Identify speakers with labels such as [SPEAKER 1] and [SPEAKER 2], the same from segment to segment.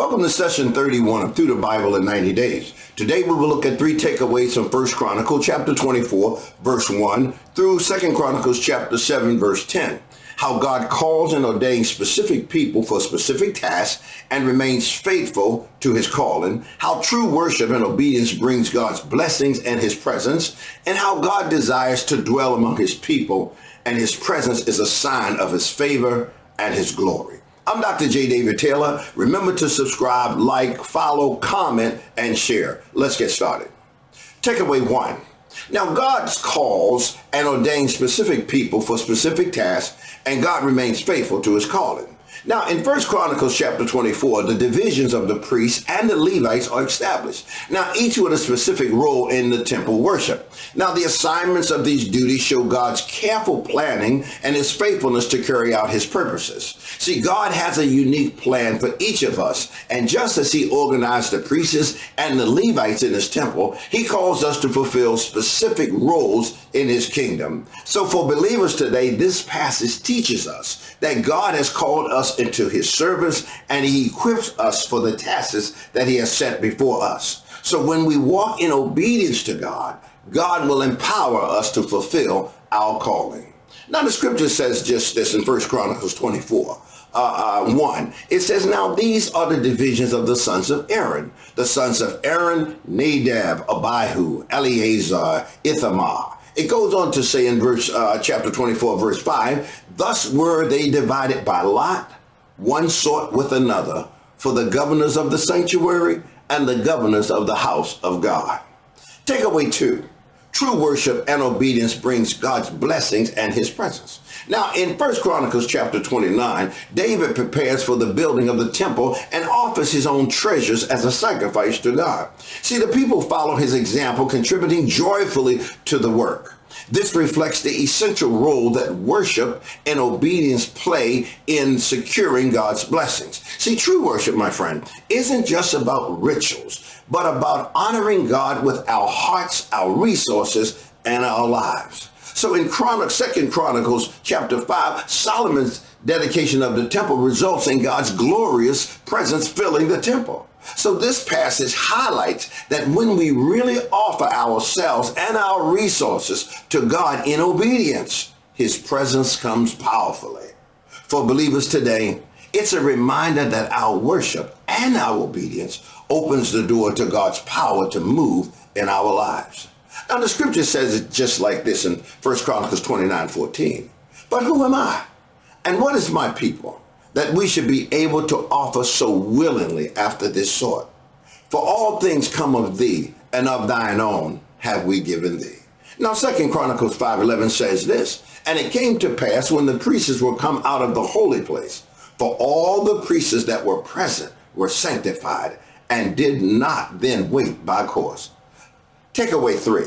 [SPEAKER 1] Welcome to session 31 of Through the Bible in 90 Days. Today we will look at three takeaways from 1 Chronicles chapter 24, verse 1 through 2 Chronicles chapter 7, verse 10. How God calls and ordains specific people for specific tasks and remains faithful to his calling. How true worship and obedience brings God's blessings and his presence. And how God desires to dwell among his people and his presence is a sign of his favor and his glory. I'm Dr. J. David Taylor. Remember to subscribe, like, follow, comment, and share. Let's get started. Takeaway 1. Now, God calls and ordains specific people for specific tasks, and God remains faithful to his calling. Now, in 1 Chronicles chapter 24, the divisions of the priests and the Levites are established. Now, each with a specific role in the temple worship. Now, the assignments of these duties show God's careful planning and his faithfulness to carry out his purposes. See, God has a unique plan for each of us, and just as he organized the priests and the Levites in his temple, he calls us to fulfill specific roles in his kingdom. So for believers today, this passage teaches us that God has called us into his service, and he equips us for the tasks that he has set before us. So when we walk in obedience to God, God will empower us to fulfill our calling. Now the scripture says just this in 1 Chronicles 24. 1. It says, now these are the divisions of the sons of Aaron. The sons of Aaron, Nadab, Abihu, Eleazar, Ithamar. It goes on to say in chapter 24, verse 5, thus were they divided by lot, one sort with another, for the governors of the sanctuary and the governors of the house of God. Takeaway 2. True worship and obedience brings God's blessings and his presence. Now, in 1 Chronicles chapter 29, David prepares for the building of the temple and offers his own treasures as a sacrifice to God. See, the people follow his example, contributing joyfully to the work. This reflects the essential role that worship and obedience play in securing God's blessings. See, true worship, my friend, isn't just about rituals, but about honoring God with our hearts, our resources, and our lives. So in 2 Chronicles chapter 5, Solomon's dedication of the temple results in God's glorious presence filling the temple. So this passage highlights that when we really offer ourselves and our resources to God in obedience, his presence comes powerfully. For believers today, it's a reminder that our worship and our obedience opens the door to God's power to move in our lives. Now the scripture says it just like this in 1 Chronicles 29:14. But who am I? And what is my people, that we should be able to offer so willingly after this sort? For all things come of thee, and of thine own have we given thee. Now 2 Chronicles 5:11 says this, and it came to pass when the priests were come out of the holy place, for all the priests that were present were sanctified, and did not then wait by course. Takeaway 3.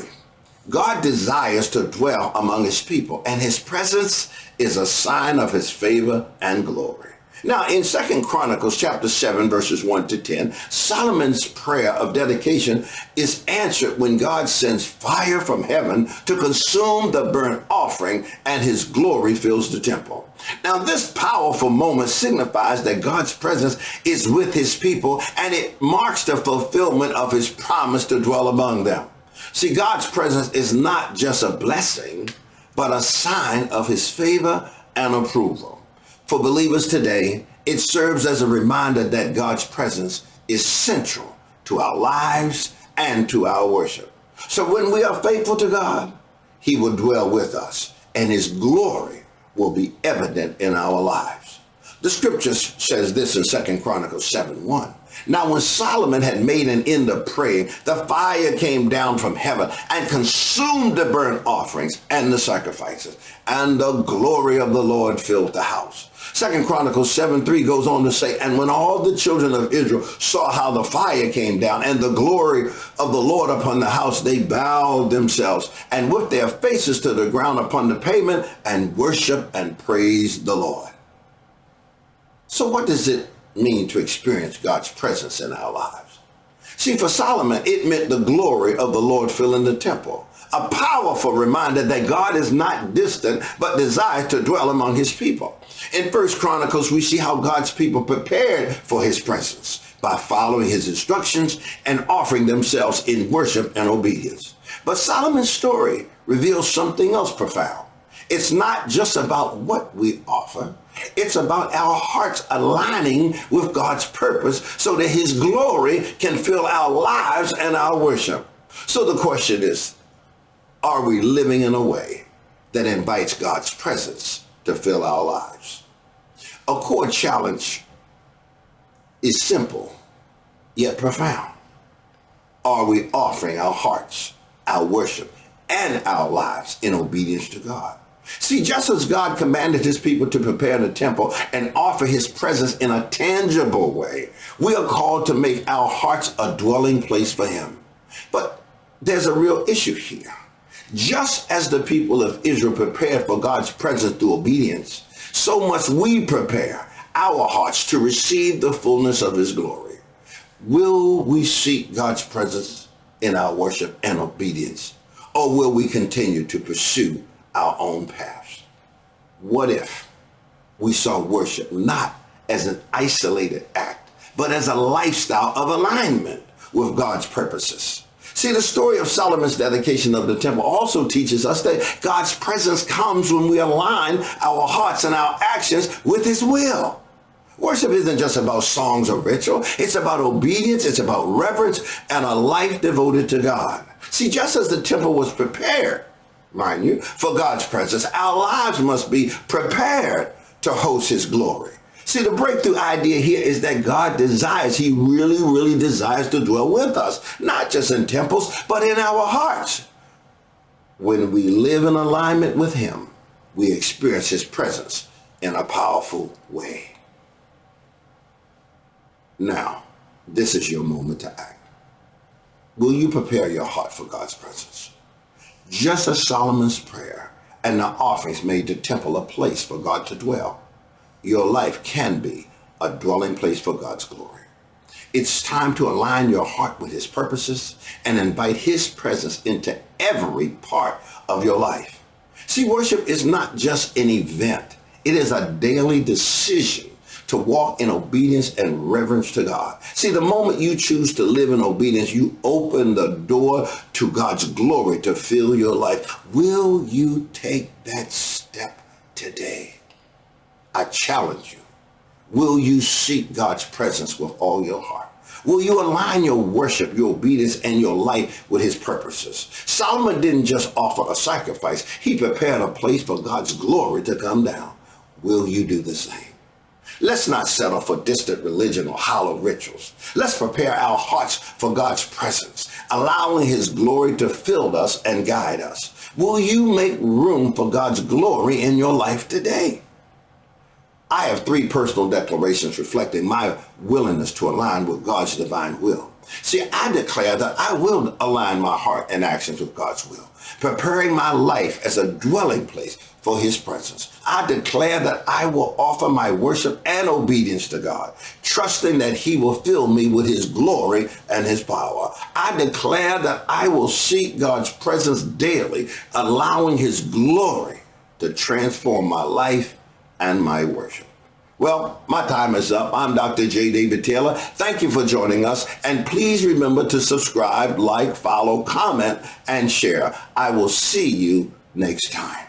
[SPEAKER 1] God desires to dwell among his people, and his presence is a sign of his favor and glory. Now, in 2 Chronicles chapter 7, verses 1 to 10, Solomon's prayer of dedication is answered when God sends fire from heaven to consume the burnt offering, and his glory fills the temple. Now, this powerful moment signifies that God's presence is with his people, and it marks the fulfillment of his promise to dwell among them. See, God's presence is not just a blessing, but a sign of his favor and approval. For believers today, it serves as a reminder that God's presence is central to our lives and to our worship. So when we are faithful to God, he will dwell with us, and his glory will be evident in our lives. The scripture says this in 2 Chronicles 7:1. Now when Solomon had made an end of praying, the fire came down from heaven and consumed the burnt offerings and the sacrifices, and the glory of the Lord filled the house. 2 Chronicles 7:3 goes on to say, and when all the children of Israel saw how the fire came down and the glory of the Lord upon the house, they bowed themselves and with their faces to the ground upon the pavement and worshiped and praised the Lord. So what does it mean to experience God's presence in our lives? See, for Solomon, it meant the glory of the Lord filling the temple. A powerful reminder that God is not distant, but desires to dwell among his people. In 1 Chronicles, we see how God's people prepared for his presence by following his instructions and offering themselves in worship and obedience. But Solomon's story reveals something else profound. It's not just about what we offer. It's about our hearts aligning with God's purpose so that his glory can fill our lives and our worship. So the question is, are we living in a way that invites God's presence to fill our lives? A core challenge is simple, yet profound. Are we offering our hearts, our worship, and our lives in obedience to God? See, just as God commanded his people to prepare the temple and offer his presence in a tangible way, we are called to make our hearts a dwelling place for him. But there's a real issue here. Just as the people of Israel prepared for God's presence through obedience, so must we prepare our hearts to receive the fullness of his glory. Will we seek God's presence in our worship and obedience, or will we continue to pursue our own paths? What if we saw worship not as an isolated act, but as a lifestyle of alignment with God's purposes? See, the story of Solomon's dedication of the temple also teaches us that God's presence comes when we align our hearts and our actions with his will. Worship isn't just about songs or ritual. It's about obedience. It's about reverence and a life devoted to God. See, just as the temple was prepared, mind you, for God's presence, our lives must be prepared to host his glory. See, the breakthrough idea here is that God desires, he really desires to dwell with us, not just in temples, but in our hearts. When we live in alignment with him, we experience his presence in a powerful way. Now, this is your moment to act. Will you prepare your heart for God's presence? Just as Solomon's prayer and the offerings made the temple a place for God to dwell, your life can be a dwelling place for God's glory. It's time to align your heart with his purposes and invite his presence into every part of your life. See, worship is not just an event. It is a daily decision to walk in obedience and reverence to God. See, the moment you choose to live in obedience, you open the door to God's glory to fill your life. Will you take that step today? I challenge you. Will you seek God's presence with all your heart? Will you align your worship, your obedience, and your life with his purposes? Solomon didn't just offer a sacrifice. He prepared a place for God's glory to come down. Will you do the same? Let's not settle for distant religion or hollow rituals. Let's prepare our hearts for God's presence, allowing his glory to fill us and guide us. Will you make room for God's glory in your life today? I have 3 personal declarations reflecting my willingness to align with God's divine will. See, I declare that I will align my heart and actions with God's will, preparing my life as a dwelling place for his presence. I declare that I will offer my worship and obedience to God, trusting that he will fill me with his glory and his power. I declare that I will seek God's presence daily, allowing his glory to transform my life and my worship. Well, my time is up. I'm Dr. J. David Taylor. Thank you for joining us. And please remember to subscribe, like, follow, comment, and share. I will see you next time.